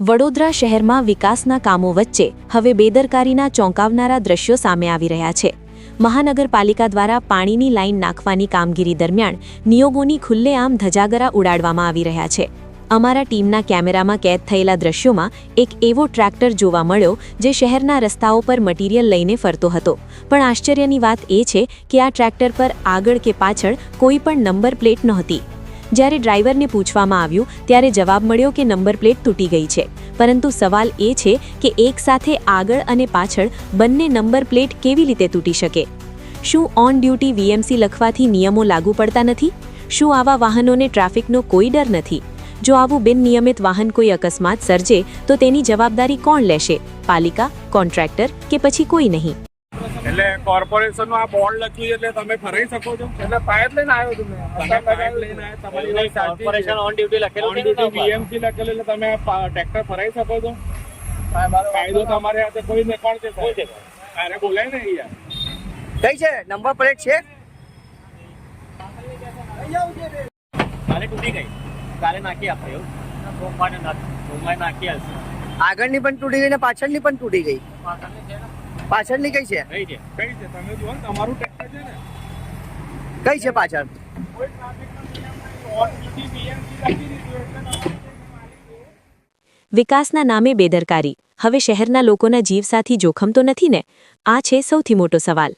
વડોદરા શહેરમાં વિકાસના કામો વચ્ચે હવે બેદરકારીના ચોંકાવનારા દ્રશ્યો સામે આવી રહ્યા છે। મહાનગરપાલિકા દ્વારા પાણીની લાઇન નાખવાની કામગીરી દરમિયાન નિયોગોની ખુલ્લેઆમ ધજાગરા ઉડાડવામાં આવી રહ્યા છે। અમારા ટીમના કેમેરામાં કેદ થયેલા દ્રશ્યોમાં એક એવો ટ્રેક્ટર જોવા મળ્યો જે શહેરના રસ્તાઓ પર મટીરીયલ લઈને ફરતો હતો, પણ આશ્ચર્યની વાત એ છે કે આ ટ્રેક્ટર પર આગળ કે પાછળ કોઈ પણ નંબર પ્લેટ નહોતી। જ્યારે ડ્રાઈવરને પૂછવામાં આવ્યું ત્યારે જવાબ મળ્યો કે નંબર પ્લેટ તૂટી ગઈ છે, પરંતુ સવાલ એ છે કે એક સાથે આગળ અને પાછળ બંને નંબર પ્લેટ કેવી રીતે તૂટી શકે? શું ઓન ડ્યુટી વીએમસી લખવાથી નિયમો લાગુ પડતા નથી? શું આવા વાહનોને ટ્રાફિકનો કોઈ ડર નથી? જો આવું બિનનિયમિત વાહન કોઈ અકસ્માત સર્જે તો તેની જવાબદારી કોણ લેશે? પાલિકા, કોન્ટ્રાક્ટર કે પછી કોઈ નહીં? એટલે કોર્પોરેશનનું આ બોર્ડ લખ્યું છે એટલે તમે ફરાઈ શકો છો। એટલે પાઇપ લઈને આવ્યો તમે પાઇપ લઈને આવ્યા, તમારી વાત સાચી છે। કોર્પોરેશન ઓન ડ્યુટી લખેલું છે, વીએમસી લખેલું એટલે તમે ટ્રેક્ટર ફરાઈ શકો છો। કાયદો તમારે હાથે કોઈ ને કોણ છે? કોઈ છે અરે બોલાય ને યાર, કઈ છે નંબર પ્લેટ છે? કાલે તૂટી ગઈ, કાલે નાખી આપણે એવું સોમવારે નાખી આવશે। આગળની પણ તૂટી ગઈ ને પાછળની પણ તૂટી ગઈ। પાછળની કઈ છે? કઈ છે તમે જુઓ ને, તમારું ટ્રેક્ટર છે ને, કઈ છે પાછળ? કોઈ ટ્રાફિકનો નિયમ ઓન ડ્યુટી વીએમસી લખી દીધું એટલે વિકાસના નામે બેદરકારી હવે શહેરના લોકોના જીવ સાથી જોખમ તો નથી ને? આ છે સૌથી મોટો સવાલ।